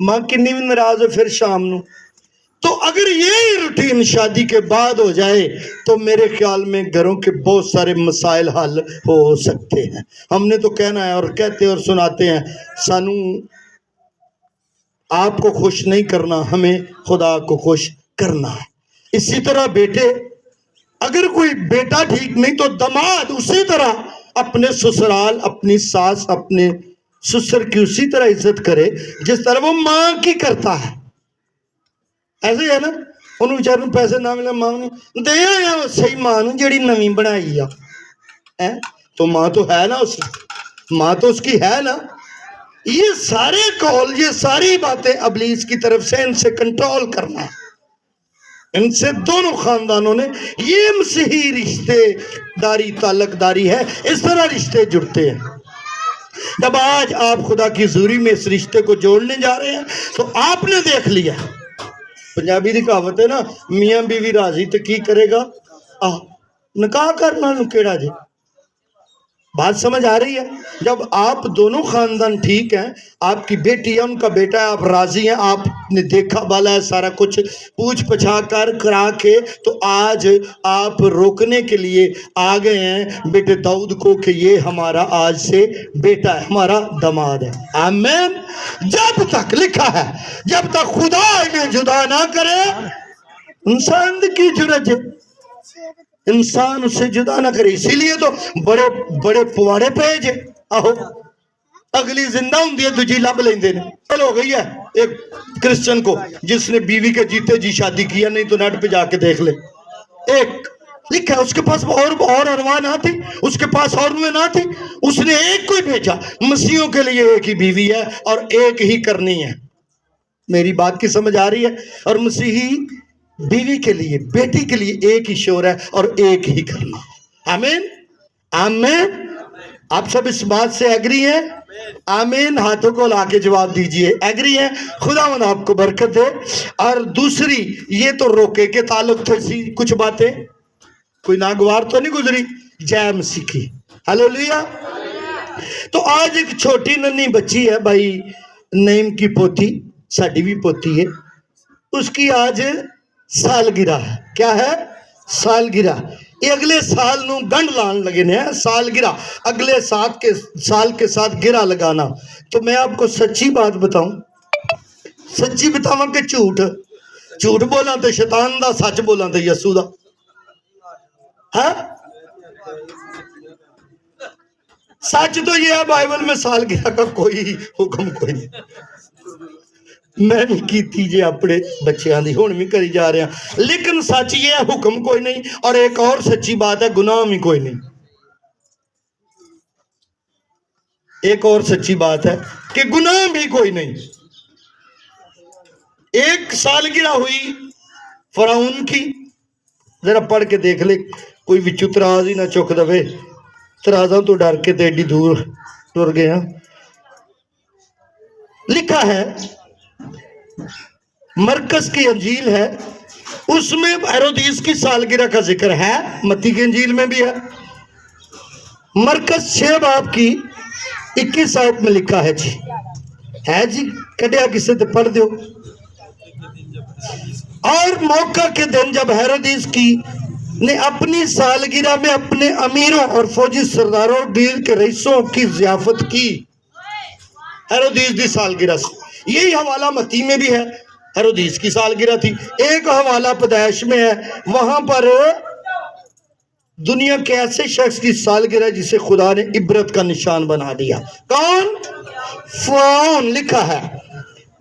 ماں کنی بھی ناراض ہے پھر شام نو. تو اگر یہی روٹین شادی کے بعد ہو جائے تو میرے خیال میں گھروں کے بہت سارے مسائل حل ہو سکتے ہیں. ہم نے تو کہنا ہے اور کہتے اور سناتے ہیں سانو آپ کو خوش نہیں کرنا، ہمیں خدا کو خوش کرنا ہے. اسی طرح بیٹے، اگر کوئی بیٹا ٹھیک نہیں تو دماد اسی طرح اپنے سسرال، اپنی ساس، اپنے سسر کی اسی طرح عزت کرے جس طرح وہ ماں کی کرتا ہے. ایسے ہی ہے نا، انہوں بیچاروں پیسے نہ ملے، ماں نے دے آیا صحیح ماں نے جڑی نویں بنائی ہے، تو ماں تو ہے نا، اس ماں تو اس کی ہے نا. یہ سارے قول، یہ ساری باتیں ابلیس کی طرف سے، ان سے کنٹرول کرنا ہے. ان سے دونوں خاندانوں نے، یہ مسیحی رشتے داری تعلق داری ہے، اس طرح رشتے جڑتے ہیں. جب آج آپ خدا کی حضوری میں اس رشتے کو جوڑنے جا رہے ہیں تو آپ نے دیکھ لیا، پنجابی دی کہاوت ہے نا، میاں بیوی راضی تو کی کرے گا نکاح کرنا نو کیڑا جی. بات سمجھ آ رہی ہے؟ جب آپ دونوں خاندان ٹھیک ہیں، آپ کی بیٹی ہے، ان کا بیٹا ہے، آپ راضی ہیں، آپ نے دیکھا بالا ہے سارا کچھ پوچھ پچھا کر کرا کے، تو آج آپ روکنے کے لیے آ گئے ہیں بیٹے داؤد کو کہ یہ ہمارا آج سے بیٹا ہے، ہمارا دماد ہے. آمین. جب تک لکھا ہے جب تک خدا انہیں جدا نہ کرے، انسان کی جرج انسان اس سے جدا نہ کرے. اسی لیے تو بڑے بڑے پواڑے بھیجے. آہو اگلی زندہ ہوں دیئے تجھے لب لیندے نے. چل ہو گئی ہے ایک کرسچن کو جس نے بیوی کے جیتے جی شادی کیا، نہیں تو نیٹ پہ جا کے دیکھ لے. ایک لکھا ہے اس کے پاس اور ارواح نہ تھی، اس کے پاس اور روح نہ تھی، اس نے ایک کو ہی بھیجا. مسیحوں کے لیے ایک ہی بیوی ہے اور ایک ہی کرنی ہے. میری بات کی سمجھ آ رہی ہے؟ اور مسیحی بیوی کے لیے، بیٹی کے لیے ایک ہی شور ہے اور ایک ہی کرنا. آمین. آمین. آپ سب اس بات سے ایگری ہیں؟ آمین. ہاتھوں کو لا کے جواب دیجئے ایگری ہیں. خداوند آپ کو برکت دے. اور دوسری، یہ تو روکے کے تعلق تھے کچھ باتیں، کوئی ناگوار تو نہیں گزری. جے مسیح کی ہلیلویا. تو آج ایک چھوٹی ننھی بچی ہے بھائی، نعیم کی پوتی، ساڈی بھی پوتی ہے، اس کی آج سالگرہ ہے. کیا ہے؟ سالگرہ. یہ اگلے سال نو گنڈ لان لگے نے ہیں. سالگرہ، اگلے سال کے ساتھ گرہ لگانا. تو میں آپ کو سچی بات بتاؤں، سچی بتاؤں کہ جھوٹ بولا تو شیطان دا، سچ بولا تو یسوع دا. ہاں سچ تو یہ ہے بائبل میں سالگرہ کا کوئی حکم کوئی نہیں. میں بھی کیتی جے اپنے بچیاں دی، ہون بھی کری جا رہے ہیں، لیکن سچ یہ ہے حکم کوئی نہیں. اور ایک اور سچی بات ہے، گناہ بھی کوئی نہیں. ایک اور سچی بات ہے کہ گناہ بھی کوئی نہیں. ایک سالگرہ ہوئی فرعون کی، ذرا پڑھ کے دیکھ لے، کوئی وچو تراز ہی نہ چک دوے. ترازاں تو ڈر کے تے ایڈی دور ٹر گئے ہیں. لکھا ہے مرکز کی انجیل ہے، اس میں ہیرودیس کی سالگرہ کا ذکر ہے. متی کی انجیل میں بھی ہے. مرکز 6 باب کی 21 آیت میں لکھا ہے جی، ہے جی، کٹیا کسے تے پڑھ دیو. اور موقع کے دن جب ہیرودیس کی نے اپنی سالگرہ میں اپنے امیروں اور فوجی سرداروں ڈیل کے رئیسوں کی ضیافت کی. ہیرودیس دی سالگرہ سے، یہی حوالہ متی میں بھی ہے، ہیرودیس کی سالگرہ تھی. ایک حوالہ پیدائش میں ہے، وہاں پر دنیا کے ایسے شخص کی سالگرہ جسے خدا نے عبرت کا نشان بنا دیا. کون؟ فرعون. لکھا ہے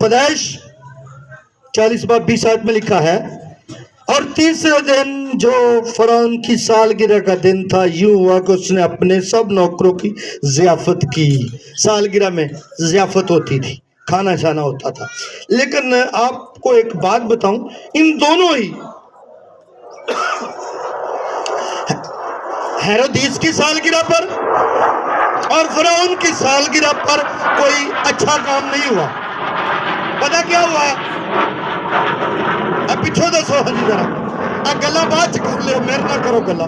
پیدائش 40 باب 20 آیت میں لکھا ہے، اور تیسرے دن جو فرعون کی سالگرہ کا دن تھا، یوں ہوا کہ اس نے اپنے سب نوکروں کی ضیافت کی. سالگرہ میں ضیافت ہوتی تھی، کھانا شانا ہوتا تھا. لیکن آپ کو ایک بات بتاؤں، ان دونوں ہی ہیرودیس کی سالگرہ پر اور فرعون کی سالگرہ پر کوئی اچھا کام نہیں ہوا. پتہ کیا ہوا؟ اب پچھو دسو. ہاں جی ذرا گلا بات کر لے، میرے نہ کرو گلا.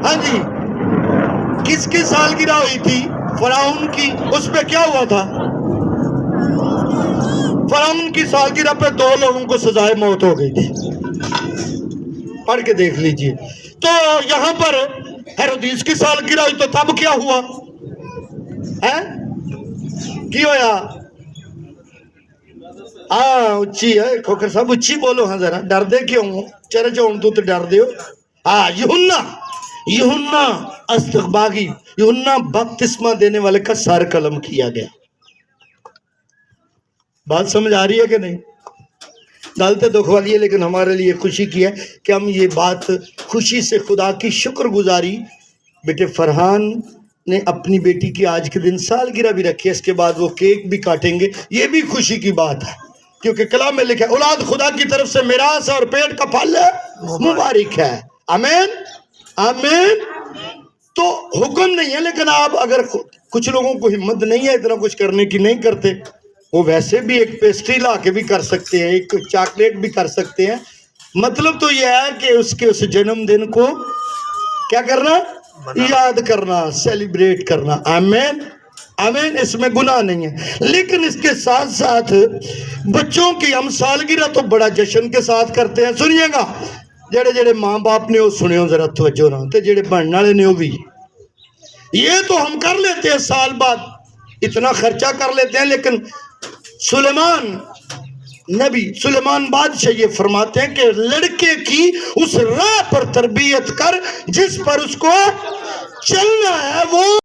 ہاں جی، کس کی سالگرہ ہوئی تھی؟ فرعون کی. اس پہ کیا ہوا تھا؟ فرعون کی سالگرہ پہ 2 لوگوں کو سزائے موت ہو گئی تھی، پڑھ کے دیکھ لیجئے۔ تو یہاں پر ہیرودیس کی سالگرہ ہوئی تو تب کیا ہوا ہے؟ کی ہویا؟ اچھی ہے کھوکر صاحب، اچھی بولو ہاں ذرا، ڈر دے کیوں ہو؟ چرچ ہوں تو ڈر دے ہو۔ یوحنا استغباغی، یوحنا بپتسمہ دینے والے کا سر قلم کیا گیا۔ بات سمجھ آ رہی ہے کہ نہیں؟ ڈالتے دکھ والی ہے، لیکن ہمارے لیے خوشی کی ہے کہ ہم یہ بات خوشی سے خدا کی شکر گزاری، بیٹے فرحان نے اپنی بیٹی کی آج کے دن سالگرہ بھی رکھی ہے، اس کے بعد وہ کیک بھی کاٹیں گے، یہ بھی خوشی کی بات ہے، کیونکہ کلام میں لکھا ہے اولاد خدا کی طرف سے میراث ہے اور پیٹ کا پھل مبارک ہے۔ آمین آمین۔ تو حکم نہیں ہے، لیکن آپ اگر کچھ لوگوں کو ہمت نہیں ہے اتنا کچھ کرنے کی، نہیں کرتے، وہ ویسے بھی ایک پیسٹری لا کے بھی کر سکتے ہیں، ایک چاکلیٹ بھی کر سکتے ہیں۔ مطلب تو یہ ہے کہ اس کے اس جنم دن کو کیا کرنا؟ یاد کرنا، سیلیبریٹ کرنا۔ آمین آمین، اس میں گناہ نہیں ہے۔ لیکن اس کے ساتھ ساتھ بچوں کی ہم سالگرہ تو بڑا جشن کے ساتھ کرتے ہیں۔ سنیے گا، جڑے ماں باپ نے وہ سنے ہو ذرا توجہ نہ، تے جڑے بننے والے نے وہ بھی، یہ تو ہم کر لیتے ہیں سال بعد، اتنا خرچہ کر لیتے ہیں، لیکن سلیمان نبی، سلیمان بادشاہ یہ فرماتے ہیں کہ لڑکے کی اس راہ پر تربیت کر جس پر اس کو چلنا ہے، وہ